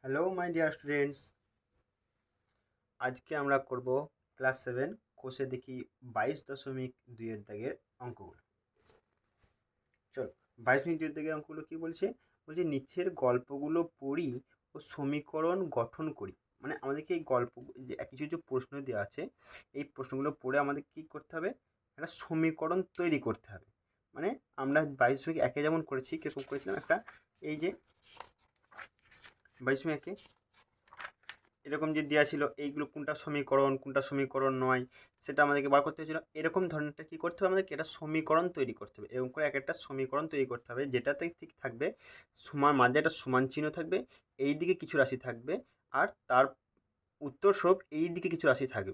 Hello my dear students, আজকে আমরা করব ক্লাস 7 কোষে দেখি 22.2 দাগের অঙ্কগুলো। চলো 22.2 দাগের অঙ্কগুলো কি বলছে? বলছে নিচের গল্পগুলো পড়ি ও সমীকরণ গঠন করি। মানে আমাদেরকে এই গল্প যে কিছু কিছু প্রশ্ন দেওয়া আছে, এই প্রশ্নগুলো পড়ে আমাদের কি করতে হবে? একটা সমীকরণ তৈরি করতে হবে। মানে আমরা 22.1 যেমন করেছি, কিরকম করেছিলাম? একটা এই যে 22.1 এরকম যে দেওয়া ছিল এইগুলো কোনটা সমীকরণ নয়, সেটা আমাদেরকে বার করতে হয়েছিল। এরকম ধরনেরটা কী করতে হবে? আমাদেরকে একটা সমীকরণ তৈরি করতে হবে। এরকম করে একটা সমীকরণ তৈরি করতে হবে, যেটাতে ঠিক থাকবে সমান, মাঝে একটা সমান চিহ্ন থাকবে, এই দিকে কিছু রাশি থাকবে, আর তার উত্তরস্বরূপ এই দিকে কিছু রাশি থাকবে।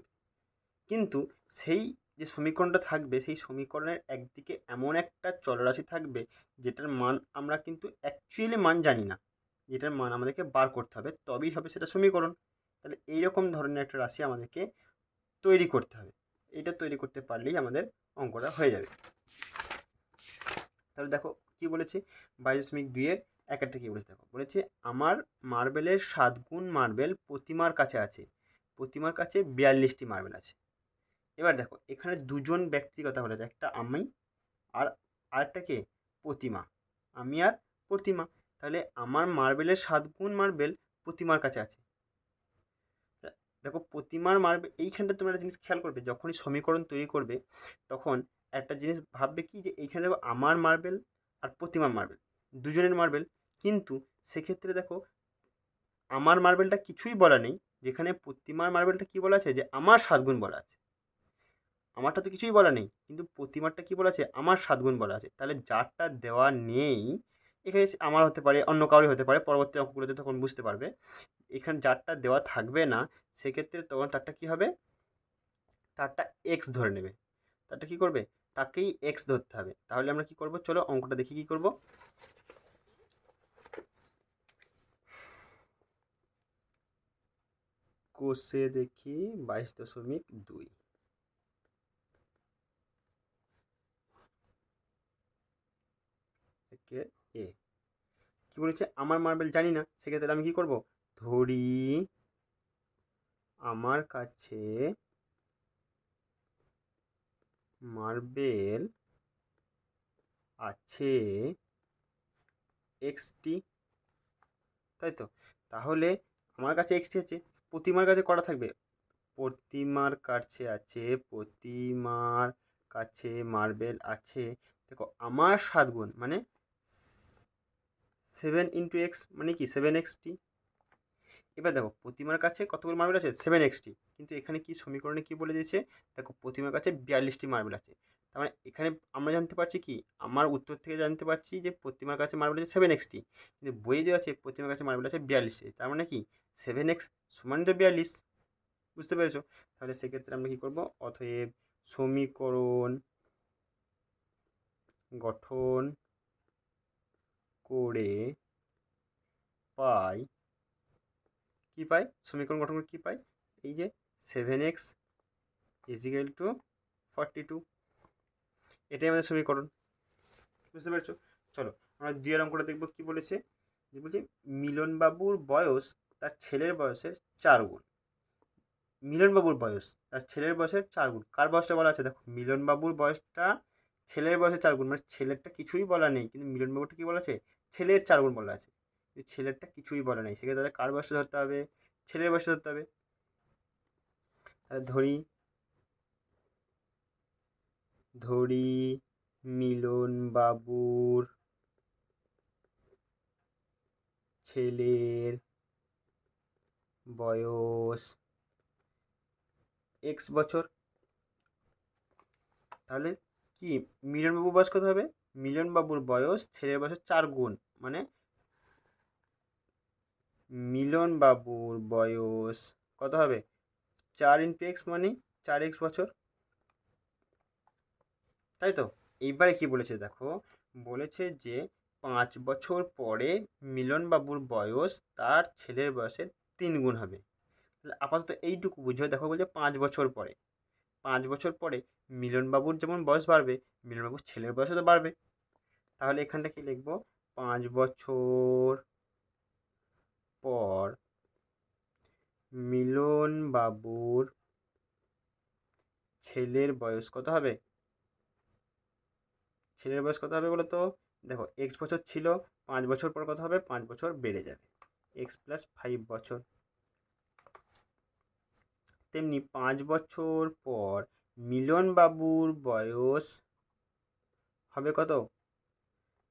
কিন্তু সেই যে সমীকরণটা থাকবে, সেই সমীকরণের একদিকে এমন একটা চলরাশি থাকবে যেটার মান আমরা কিন্তু অ্যাকচুয়ালি মান জানি না, যেটার মান আমাদেরকে বার করতে হবে, তবেই হবে সেটা সমীকরণ। তাহলে এইরকম ধরনের একটা রাশি আমাদেরকে তৈরি করতে হবে। এটা তৈরি করতে পারলেই আমাদের অঙ্কটা হয়ে যাবে। তাহলে দেখো কি বলেছে, 22.2 একটা কি বলেছে দেখো, বলেছে আমার মার্বেলের 7 গুণ মার্বেল প্রতিমার কাছে আছে। প্রতিমার কাছে 42টি মার্বেল আছে। এবার দেখো এখানে দুজন ব্যক্তির কথা বলেছে, একটা আমি আর আরেকটা কে? প্রতিমা। আমি আর প্রতিমা। তাহলে আমার মার্বেলের 7 গুণ মার্বেল প্রতিমার কাছে আছে। দেখো প্রতিমার মার্বেল, এইখানটা তোমরা একটা জিনিস খেয়াল করবে, যখনই সমীকরণ তৈরি করবে তখন একটা জিনিস ভাববে কি, যে এইখানে দেখো আমার মার্বেল আর প্রতিমার মার্বেল, দুজনের মার্বেল। কিন্তু সেক্ষেত্রে দেখো আমার মার্বেলটা কিছুই বলা নেই, যেখানে প্রতিমার মার্বেলটা কি বলা আছে, যে আমার 7 গুণ বলা আছে। আমারটা তো কিছুই বলা নেই, কিন্তু প্রতিমারটা কি বলা আছে, আমার 7 গুণ বলা আছে। তাহলে যারটা দেওয়া নেই এখানে আমার হতে পারে, অন্য কারোই হতে পারে, পরবর্তী অঙ্কগুলোতে তখন বুঝতে পারবে। এখানে যারটা দেওয়া থাকবে না, সেক্ষেত্রে তখন তারটা কি হবে, তারটা এক্স ধরে নেবে। তারটা কি করবে, তাকেই এক্স ধরতে হবে। তাহলে আমরা কি করব, চলো অঙ্কটা দেখি কি করব। কোষে দেখি 22.2 একে এ কি বলেছে, আমার মার্বেল জানি না, সেক্ষেত্রে আমি কি করব, ধরি আমার কাছে মার্বেল আছে এক্সটি, তাই তো? তাহলে আমার কাছে এক্সটি আছে, প্রতিমার কাছে কটা থাকবে? প্রতিমার কাছে মার্বেল আছে। দেখো আমার 7 গুণ মানে 7 × x মানে কি 7xt। এবার দেখো প্রতিমার কাছে কতগুলো মার্বেল আছে, 7xt। কিন্তু এখানে কি সমীকরণে কি বলে দিয়েছে, দেখো প্রতিমার কাছে 42টি মার্বেল আছে। তার মানে এখানে আমরা জানতে পারছি কি, আমার উত্তর থেকে জানতে পারছি যে প্রতিমার কাছে মার্বেল আছে 7xt, কিন্তু বইয়ে দেওয়া আছে প্রতিমার কাছে মার্বেল আছে 42টি। তার মানে কি 7x সমান তো 42। বুঝতে পেরেছো? তাহলে সেক্ষেত্রে আমরা কি করব, অতএব সমীকরণ গঠন করে পাই, কি পাই, সমীকরণ গঠন করে কি পাই, এই যে 7x = 42, এটাই আমাদের সমীকরণ। বুঝতে পেরেছো? চলো আমরা দ্বিতীয় অঙ্কটা দেখবো কি বলেছে, যে বলছে মিলনবাবুর বয়স তার ছেলের বয়সের 4 গুণ। মিলনবাবুর বয়স তার ছেলের বয়সের 4 গুণ। কার বয়সটা বলা আছে? দেখো মিলনবাবুর বয়সটা ছেলের বয়সের 4 গুণ, মানে ছেলেরটা কিছুই বলা নেই, কিন্তু মিলনবাবুরটা কি বলা আছে, ছেলের 4 গুণ বলা আছে। কিন্তু ছেলেরটা কিছুই বলা নেই, সেক্ষেত্রে কার বয়সটা ধরতে হবে, ছেলের বয়সটা ধরতে হবে। তাহলে ধরি মিলনবাবুর ছেলের বয়স x বছর। তাহলে কি মিলনবাবুর বয়স কত হবে, মিলনবাবুর বয়স ছেলের বয়সের 4 গুণ, মানে মিলনবাবুর বয়স কত হবে, 4 × x মানে 4x বছর, তাই তো? এইবারে কি বলেছে দেখো, বলেছে যে 5 বছর পরে মিলনবাবুর বয়স তার ছেলের বয়সের 3 গুণ হবে। তাহলে আপাতত এইটুকু বুঝো, দেখো বলছে 5 বছর পরে, 5 বছর পরে মিলনবাবুর যেমন বয়স বাড়বে, মিলনবাবুর ছেলের বয়সও তো বাড়বে। তাহলে এখানটা কি লিখবো, 5 বছর পর মিলন বাবুর ছেলের বয়স কত হবে? ছেলের বয়স কত হবে বলো তো? দেখো এক্স বছর ছিল, 5 বছর পর কত হবে? 5 বছর বেড়ে যাবে, এক্স প্লাস 5 বছর। তেমনি 5 বছর পর মিলন বাবুর বয়স হবে কত?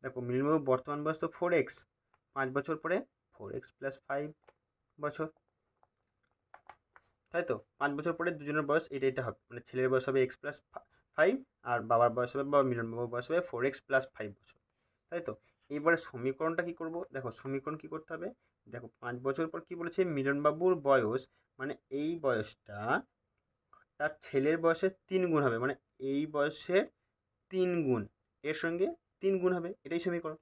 দেখো মিলন বাবুর বর্তমান বয়স তো 4x, 5 বছর পরে 4x প্লাস 5 বছর, তাই তো? 5 বছর পরে দুজনের বয়স এটা হবে, মানে ছেলের বয়স হবে এক্স প্লাস 5, আর বাবার বয়স হবে, বা মিলন বাবুর বয়স হবে 4x প্লাস 5 বছর, তাই তো? এইবারে সমীকরণটা কি করব? দেখো সমীকরণ কি করতে হবে, দেখো 5 বছর পর কি বলেছে? মিলনবাবুর বয়স, মানে এই বয়সটা তার ছেলের বয়সের 3 গুণ হবে, মানে এই বয়সের 3 গুণ, এর সঙ্গে 3 গুণ হবে, এটাই সমীকরণ।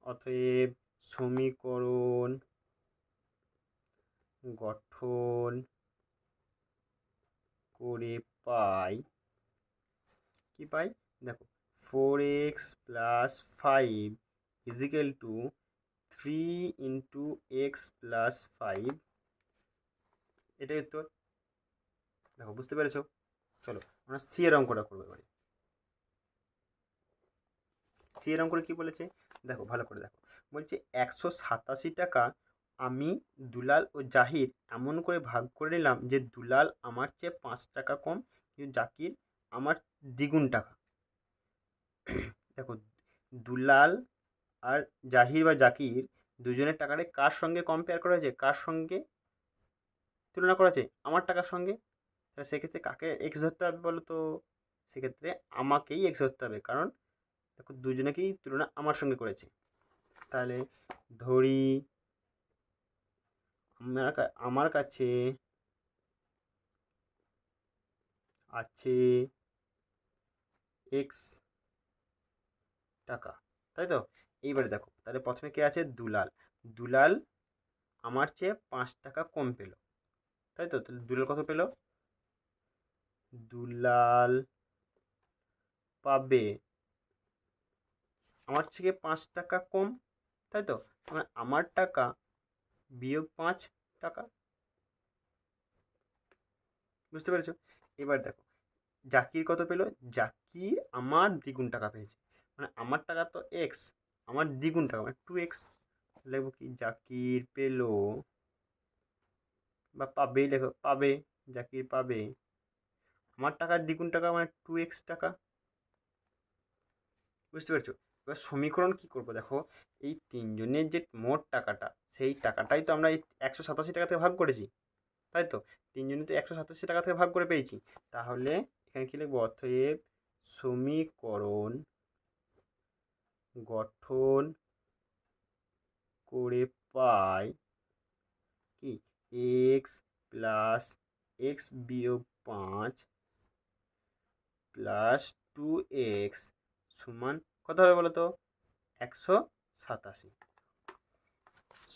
অতএব সমীকরণ গঠন করে পাই, কি পাই? দেখো 4x plus 5 is equal to 3 × x plus 5, এটাই উত্তর। দেখো বুঝতে পেরেছো? চলো আমরা সি এর অঙ্কটা করবো এবারে। সি এর অঙ্কটা কি বলেছে দেখো ভালো করে দেখো, বলছে 187 টাকা আমি দুলাল ও জাহির এমন করে ভাগ করে নিলাম যে দুলাল আমার চেয়ে 5 টাকা কম, কিন্তু জাকির আমার দ্বিগুণ টাকা। দেখো দুলাল আর জাহির বা জাকির দুজনের টাকাটা কার সঙ্গে কম্পেয়ার করা হয়েছে? কার সঙ্গে তুলনা করা হয়েছে? আমার টাকার সঙ্গে। তাহলে সেক্ষেত্রে কাকে এক্স ধরতে হবে বলো তো? সেক্ষেত্রে আমাকেই এক্স ধরতে হবে, কারণ দেখো দুজনেকেই তুলনা আমার সঙ্গে করেছে। তাহলে ধরি আমার কাছে আছে এক্স টাকা, তাই তো? এইবারে দেখো তাহলে প্রথমে কে আছে? দুলাল। দুলাল আমার চেয়ে 5 টাকা কম পেল, তাই তো? তাহলে দুলাল কত পেল? দুলাল পাবে আমার থেকে 5 টাকা কম, তাই তো? মানে আমার টাকা বিয়োগ 5 টাকা, বুঝতে পেরেছো? এবার দেখো জাকির কত পেলো? জাকির আমার দ্বিগুণ টাকা পেয়েছে, মানে আমার টাকা তো এক্স, আমার দ্বিগুণ টাকা মানে 2x। লিখবো কি? জাকির পেলো বা পাবে, দেখো পাবে, জাকির পাবে আমার টাকার দ্বিগুণ টাকা মানে 2x টাকা, বুঝতে পেরেছো? এবার সমীকরণ কি করব দেখো, এই তিনজনের যে মোট টাকাটা, সেই টাকাটাই তো আমরা এই 187 টাকা থেকে ভাগ করেছি, তাই তো? তিনজনে তো 187 টাকা থেকে ভাগ করে পেয়েছি, তাহলে এখানে কি লিখবো? অতএব সমীকরণ গঠন করে পাই কি? এক্স প্লাস এক্স বিয়োগ 5 প্লাস 2x সমান কত হবে বলো তো? 187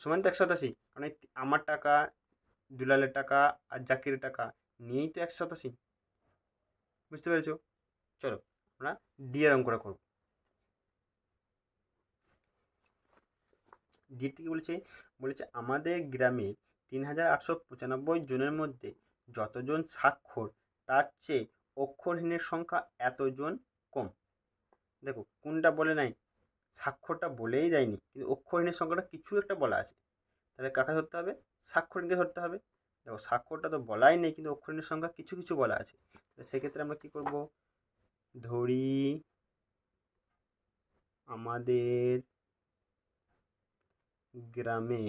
সমান তো 187, মানে আমার টাকা, দুলালের টাকা আর জাকিরের টাকা নিয়েই তো 187, বুঝতে পেরেছো? চলো আমরা ডি এর অঙ্কটা করবো। ডিটি কি বলেছে? বলেছে আমাদের গ্রামে 3895 জনের মধ্যে যতজন স্বাক্ষর তার চেয়ে অক্ষরহীনের সংখ্যা এতজন কম। দেখো কোনটা বলে নাই, স্বাক্ষরটা বলেই দেয়নি, কিন্তু অক্ষরহীনের সংখ্যাটা কিছু একটা বলা আছে, তাহলে কাকে ধরতে হবে? স্বাক্ষরহীনকে ধরতে হবে। দেখো স্বাক্ষরটা তো বলাই নেই, কিন্তু অক্ষরহীনের সংখ্যা কিছু কিছু বলা আছে, সেক্ষেত্রে আমরা কি করব? ধরি আমাদের গ্রামে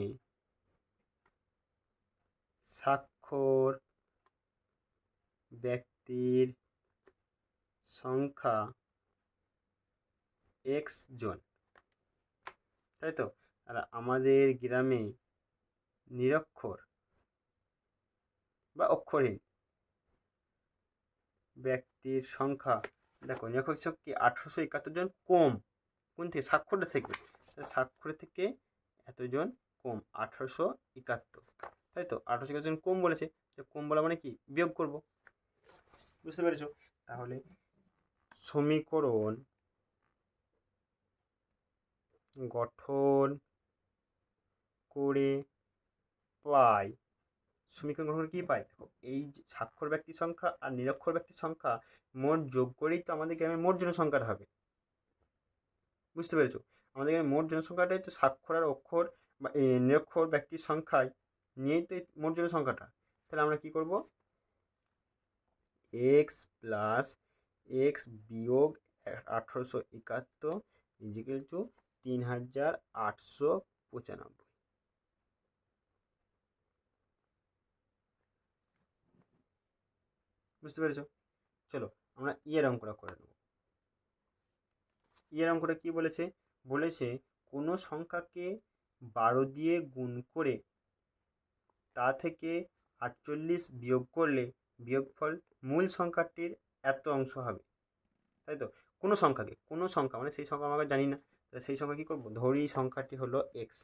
স্বাক্ষর ব্যক্তির সংখ্যা এক্স জন, তাই তো? আর আমাদের গ্রামে নিরক্ষর বা অক্ষরহীন ব্যক্তির সংখ্যা, দেখো নিরক্ষর কি 1871 জন কম, কোন থেকে? স্বাক্ষরের থেকে, স্বাক্ষরের থেকে এতজন কম 1871, তাই তো? 1871 কম বলেছে, কম বলা মানে কি? বিয়োগ করব, বুঝতে পেরেছো? তাহলে সমীকরণ গঠন করে পাই সমীকরণ গ্রহণ করে কী পাই? দেখো এই যে স্বাক্ষর ব্যক্তির সংখ্যা আর নিরক্ষর ব্যক্তির সংখ্যা মোট যোগ করেই তো আমাদের গ্রামের মোট জনসংখ্যাটা হবে। বুঝতে পেরেছো? আমাদের এখানে মোট জনসংখ্যাটাই তো স্বাক্ষর আর অক্ষর বা নিরক্ষর ব্যক্তির সংখ্যায় নিয়েই তো এই মোট জনসংখ্যাটা। তাহলে আমরা কি করব? এক্স প্লাস এক্স বিয়োগ 1871 ইজিক্যাল টু 3895। বুঝতে পেরেছো? চলো আমরা ইয়ের অঙ্কটা করে নেব। ইয়ের অঙ্কটা কী বলেছে? বলেছে কোনো সংখ্যাকে 12 দিয়ে গুণ করে তা থেকে 48 বিয়োগ করলে বিয়োগফল মূল সংখ্যাটির এত অংশ হবে। তাই তো? কোনো সংখ্যাকে, কোনো সংখ্যা মানে সেই সংখ্যা আমরা জানি না, তাহলে সেই সংখ্যা কী করবো? ধরি সংখ্যাটি হলো এক্স,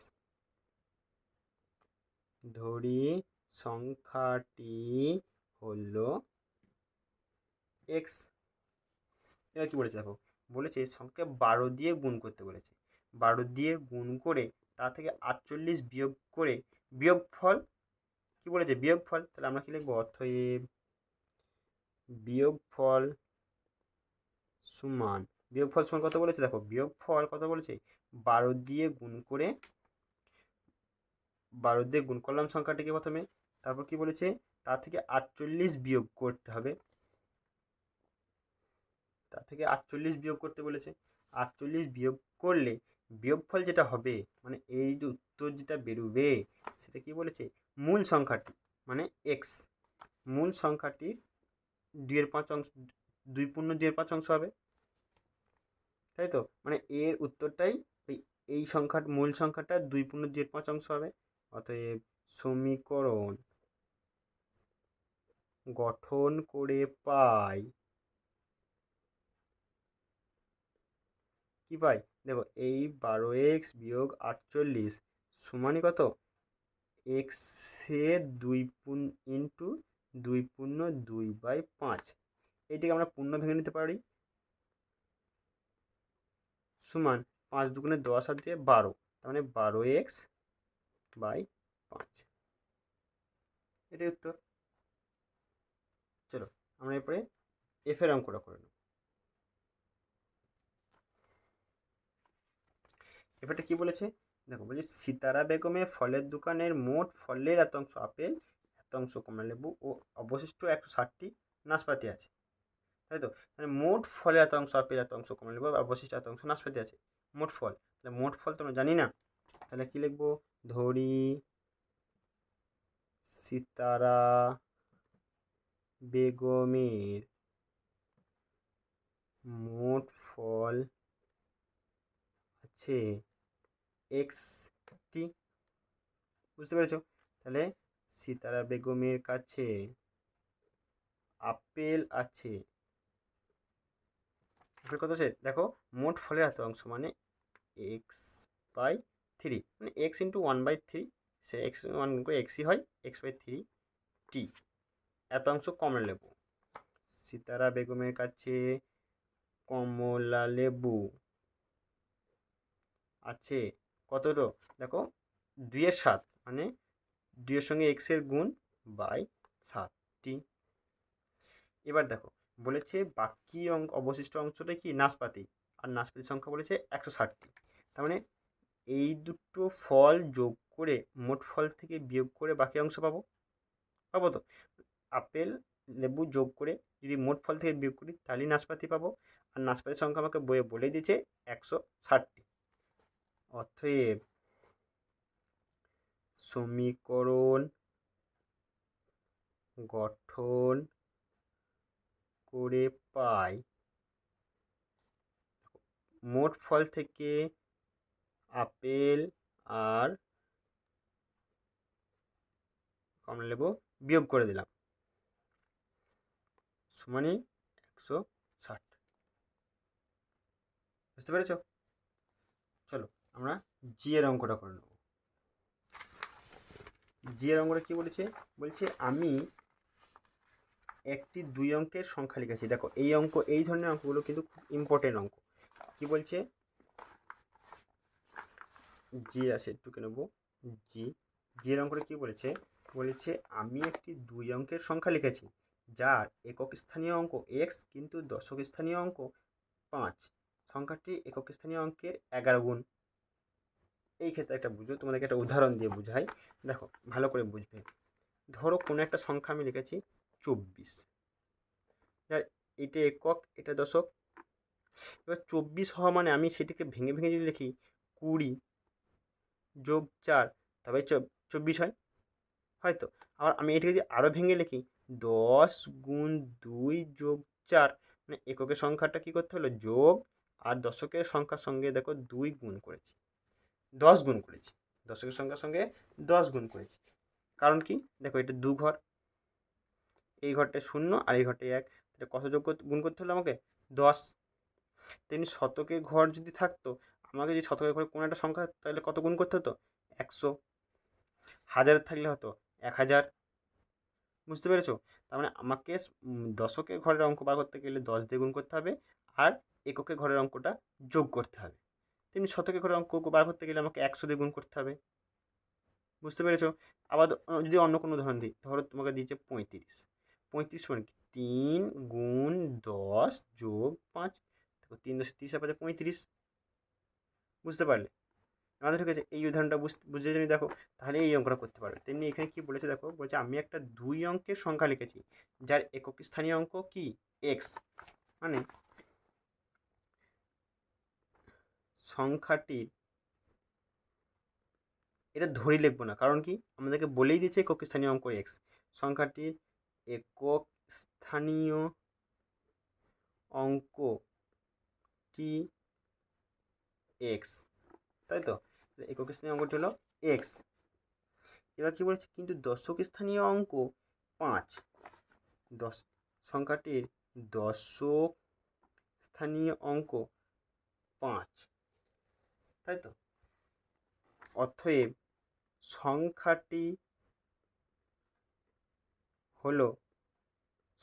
ধরি সংখ্যাটি হলো এক্স। এবার কী বলেছে দেখো, বলেছে সংখ্যাকে 12 দিয়ে গুণ করতে বলেছে। 12 দিয়ে গুণ করে তা থেকে 48 বিয়োগ করে বিয়োগফল কী বলেছে? বিয়োগফল। তাহলে আমরা কী লিখবো? অতএব বিয়োগফল সমান, বিয়োগফল সমান কত বলেছে? দেখো বিয়োগফল কত বলেছে? 12 দিয়ে গুণ করে, 12 দিয়ে গুণ করলাম সংখ্যাটিকে প্রথমে, তারপর কি বলেছে? তা থেকে 48 বিয়োগ করতে হবে, তা থেকে 48 বিয়োগ করতে বলেছে। 48 বিয়োগ করলে বিয়োগফল যেটা হবে, মানে এই যে উত্তর যেটা বেরোবে সেটা কি বলেছে? মূল সংখ্যাটি মানে এক্স, মূল সংখ্যাটির 2/5 অংশ, 2/2 অংশ হবে। তাই তো? মানে এর উত্তরটাই এই সংখ্যার মূল সংখ্যাটা 2/2 অংশ হবে। অতএব সমীকরণ গঠন করে পাই, কি পাই? দেখো এই 12x বিয়োগ 48 সমানই কত? এক্সের 2/2/5। এইটাকে আমরা পূর্ণ ভেঙে নিতে পারি, সমান 5 দুগুণে 10 আর দিয়ে 12, তার মানে 12x/5। এটাই উত্তর। চলো আমরা এরপরে এফের অঙ্কটা করে নেব। এবারটা কি বলেছে? দেখো বলছি সিতারা বেগমের ফলের দোকানের মোট ফলের এত অংশ আপেল, এত অংশ কমলালেবু ও অবশিষ্ট 160টি নাশপাতি আছে। তাই তো? মানে মোট ফলের এত অংশ আপেল, এত অংশ কমলালেবু আর অবশিষ্ট এত অংশ নাশপাতি আছে, মোট ফল। তাহলে মোট ফল তো আমরা জানি না, তাহলে কি লিখবো? ধরি সিতারা বেগমের মোট ফল আছে এক্সটি। বুঝতে পেরেছো? তাহলে সিতারা বেগমের কাছে আপেল আছে, আপেল কত আছে? দেখো মোট ফলের এত অংশ মানে x/3, মানে x×1/3, সে x1 করে xই হয়, x/3 টি এত অংশ কমলা লেবু। সিতারা বেগমের কাছে কমলা লেবু আছে কতটা? দেখো 2/7, মানে 2-এর সঙ্গে এক্সের গুণ বাই 7টি। এবার দেখো বলেছে বাকি অবশিষ্ট অংশটা কি? নাশপাতি, আর নাশপাতির সংখ্যা বলেছে 160টি। তার মানে এই দুটো ফল যোগ করে মোট ফল থেকে বিয়োগ করে বাকি অংশ পাবো, পাবো তো? আপেল লেবু যোগ করে যদি মোট ফল থেকে বিয়োগ করি তাহলেই নাশপাতি পাবো, আর নাশপাতির সংখ্যা আমাকে বইয়ে বলে দিয়েছে 160টি। অতএব সমীকরণ গঠন করে পাই মোট ফল থেকে আপেল আর কমলালেবু বিয়োগ করে দিলাম, সমানই 160। বুঝতে পেরেছ? চলো আমরা জি এর অঙ্কটা করে নেব। জি এর অঙ্কটা কী বলেছে? বলছে আমি একটি 2 অঙ্কের সংখ্যা লিখেছি। দেখো এই অঙ্ক, এই ধরনের অঙ্কগুলো কিন্তু খুব ইম্পর্টেন্ট অঙ্ক। কি বলছে? জি আছে একটু নেবো। জি এর অঙ্কটা কী বলেছে? বলেছে আমি একটি 2 অঙ্কের সংখ্যা লিখেছি যার একক স্থানীয় অঙ্ক এক্স কিন্তু দশক স্থানীয় অঙ্ক 5। সংখ্যাটি একক স্থানীয় অঙ্কের 11 গুণ। এই ক্ষেত্রে একটা বুঝো, তোমাদেরকে একটা উদাহরণ দিয়ে বুঝাই, দেখো ভালো করে বুঝবে। ধরো কোনো একটা সংখ্যা আমি লিখেছি 24, যার এটা একক এটা দশক। এবার 24 হওয়া মানে আমি সেটিকে ভেঙে ভেঙে যদি লিখি 20 যোগ 4 তবে 24 হয়, হয়তো। আবার আমি এটাকে যদি আরও ভেঙে লিখি 10 গুণ 2 যোগ 4, মানে এককের সংখ্যাটা কী করতে হলো যোগ, আর দশকের সংখ্যার সঙ্গে দেখো 2 গুণ করেছি, 10 গুণ করেছি, দশকের সংখ্যার সঙ্গে 10 গুণ করেছি। কারণ কি দেখো এটা 2 ঘর, এই ঘরটা 0 আর এই ঘরটা 1, এটা কত গুণ করতে হলো আমাকে 10। তেমনি শতকের ঘর যদি থাকতো, আমাকে যদি শতকের ঘরে কোনো একটা সংখ্যা তাহলে কত গুণ করতে হতো 100, হাজারের থাকলে হতো 1000। বুঝতে পেরেছো? তার মানে আমাকে দশকের ঘরের অঙ্ক বার করতে গেলে 10 দিয়ে গুণ করতে হবে, আর এককের ঘরের অঙ্কটা যোগ করতে হবে। তেমনি শতকের ঘরের অঙ্ক বার করতে গেলে আমাকে 100 দিয়ে গুণ করতে হবে। বুঝতে পেরেছো? আবার যদি অন্য কোনো উদাহরণ দিই, ধরো তোমাকে দিয়েছে 35, 35 সমান কি 3 গুণ 10 যোগ 5, দেখো 3 10 30 আর 5 35। বুঝতে পারলে? আমাদের ঠিক আছে, এই উদাহরণটা বুঝে যদি দেখো তাহলে এই অঙ্কটা করতে পারবে। তেমনি এখানে কি বলেছে দেখো, বলছে আমি একটা 2 অঙ্কের সংখ্যা লিখেছি যার একক স্থানীয় অঙ্ক কি এক্স, মানে সংখ্যাটির, এটা ধরে লিখবো না, কারণ কি আমাদেরকে বলেই দিয়েছে একক স্থানীয় অঙ্ক এক্স। সংখ্যাটির একক স্থানীয় অঙ্কটি এক্স, তাই তো? একক স্থানীয় অঙ্কটি হলো এক্স। এবার কি বলেছে, কিন্তু দশক স্থানীয় অঙ্ক 5, সংখ্যাটির দশক স্থানীয় অঙ্ক 5, তাই তো? অতএব সংখ্যাটি হলো,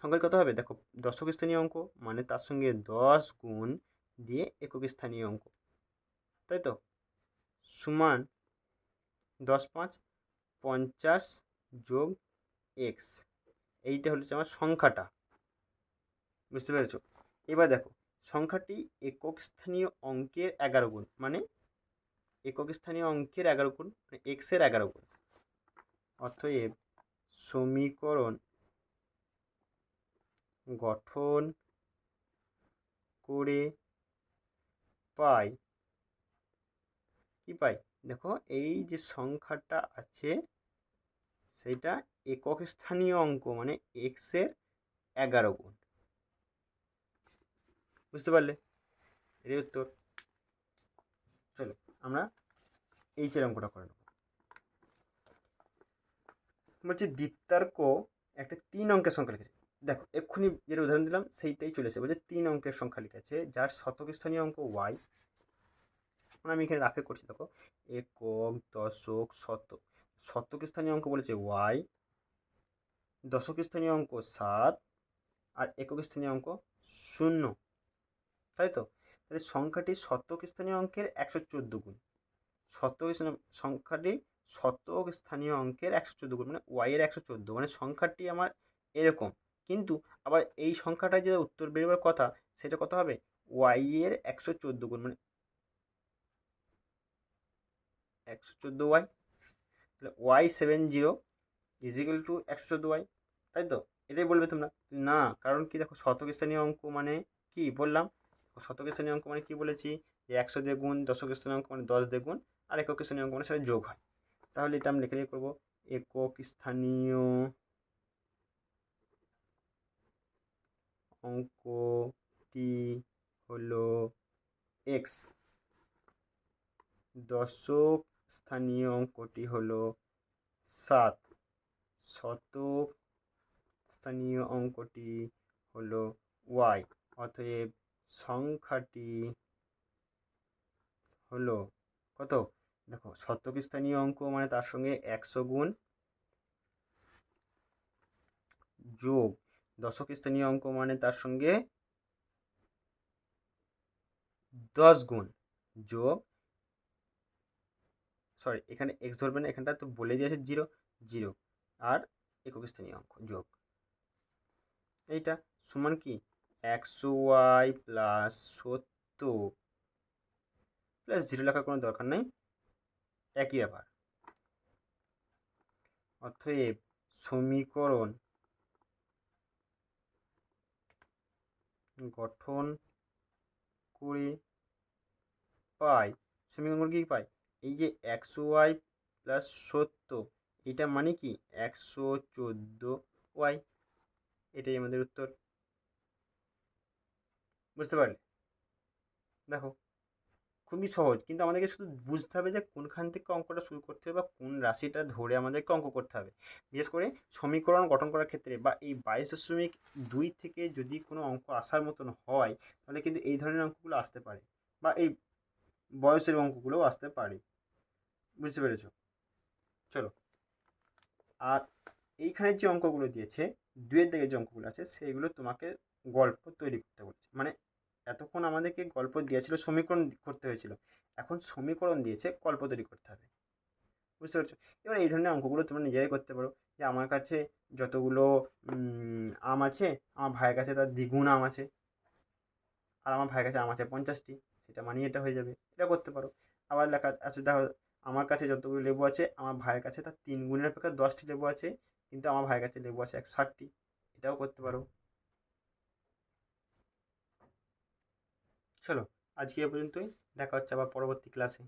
সংখ্যাটি কত হবে দেখো, দশক স্থানীয় অঙ্ক মানে তার সঙ্গে 10 গুণ দিয়ে একক স্থানীয় অঙ্ক, তাই তো? সমান 10 5 50 যোগ এক্স, এইটা হচ্ছে আমার সংখ্যাটা। বুঝতে পেরেছো? এবার দেখো সংখ্যাটি একক স্থানীয় অঙ্কের 11 গুণ, মানে একক স্থানীয় অঙ্কের 11 গুণ, মানে এক্সের 11 গুণ। অতএব সমীকরণ গঠন করে পাই, কি পাই দেখো, এই যে সংখ্যাটা আছে সেইটা একক স্থানীয় অঙ্ক মানে এক্সের 11 গুণ। বুঝতে পারলে? এর উত্তর। চলো আমরা এইচের অঙ্কটা করে নেব। বলছি দীপ্তার্ক একটা 3 অঙ্কের সংখ্যা লিখেছে, দেখো এক্ষুনি যেটা উদাহরণ দিলাম সেইটাই চলেছে। বলছে 3 অঙ্কের সংখ্যা লিখেছে যার শতক স্থানীয় অঙ্ক ওয়াই, মানে আমি এখানে রাফে করছি দেখো, একক দশক শতক। শতক স্থানীয় অঙ্ক বলেছে ওয়াই, দশক স্থানীয় অঙ্ক 7, আর একক স্থানীয় অঙ্ক 0, তাই তো? তাহলে সংখ্যাটি শতক স্থানীয় অঙ্কের 114 গুণ। সংখ্যাটি শতক স্থানীয় অঙ্কের 114 গুণ, মানে ওয়াই এর 114, মানে সংখ্যাটি আমার এরকম। কিন্তু আবার এই সংখ্যাটা যে উত্তর বেরোবার কথা সেটা কত হবে, ওয়াই এর 114 গুণ, মানে 114 ওয়াই। তাহলে ওয়াই 70 ইজিক্যাল টু 114 ওয়াই, তাই তো? এটাই বলবে তোমরা না, কারণ কি দেখো শতক স্থানীয় অঙ্ক মানে কি বললাম, শতক স্থানীয় অঙ্ক মানে কি বলেছি যে 100 দিয়ে গুণ, দশক স্থানীয় অঙ্ক মানে 10 দিয়ে গুণ, আর একক স্থানীয় অঙ্ক মানে সেটা যোগ হয়। তাহলে এটা আমি লিখে দিয়ে করবো একক স্থানীয় অঙ্কটি হলো এক্স, দশক স্থানীয় অঙ্কটি হলো 7, শতক স্থানীয় অঙ্কটি হলো ওয়াই। অতএব সংখ্যাটি হলো কত দেখো, শতক স্থানীয় অঙ্ক মানে তার সঙ্গে 100 গুণ যোগ দশক স্থানীয় অঙ্ক মানে তার সঙ্গে 10 গুণ যোগ, সরি এখানে এক্স ধরবে না, এখানটা তো বলে দিয়েছে 0 0, আর একক স্থানীয় অঙ্ক যোগ, এইটা সমান কি 100y প্লাস 70 প্লাস 0 লেখার কোনো দরকার নেই, একই ব্যাপার। অতএব সমীকরণ গঠন করে পাই, সমীকরণ কি পাই, এই যে 100y প্লাস 70 এটা মানে কি 114y, এটাই আমাদের উত্তর। বুঝতে পারলে? দেখো খুবই সহজ, কিন্তু আমাদেরকে শুধু বুঝতে হবে যে কোনখান থেকে অঙ্কটা শুরু করতে হবে বা কোন রাশিটা ধরে আমাদেরকে অঙ্ক করতে হবে। বিশেষ করে সমীকরণ গঠন করার ক্ষেত্রে বা এই 22.2 থেকে যদি কোনো অঙ্ক আসার মতন হয়, তাহলে কিন্তু এই ধরনের অঙ্কগুলো আসতে পারে বা এই বয়সের অঙ্কগুলোও আসতে পারে। বুঝতে পেরেছো? চলো, আর এইখানে যে অঙ্কগুলো দিয়েছে, দুয়ের দিকে যে অঙ্কগুলো আছে সেইগুলো তোমাকে গল্প তৈরি করতে বলছে। মানে এতক্ষণ আমাদেরকে গল্প দিয়েছিল, সমীকরণ করতে হয়েছিল, এখন সমীকরণ দিয়েছে, গল্প তৈরি করতে হবে। বুঝতে পারছো? এবার এই ধরনের অঙ্কগুলো তোমরা নিজেরাই করতে পারো, যে আমার কাছে যতগুলো আম আছে, আমার ভাইয়ের কাছে তার দ্বিগুণ আম আছে, আর আমার ভাইয়ের কাছে আম আছে 50টি, সেটা মানিয়ে এটা হয়ে যাবে, এটা করতে পারো। আবার লেখা আছে দেখো, আমার কাছে যতগুলো লেবু আছে, আমার ভাইয়ের কাছে তার 3 গুণের অপেক্ষা 10টি লেবু আছে, কিন্তু আমার ভাইয়ের কাছে লেবু আছে 160টি, এটাও করতে পারো। চলো, আজকে এ পর্যন্তই, দেখা হচ্ছে আবার পরবর্তী ক্লাসে।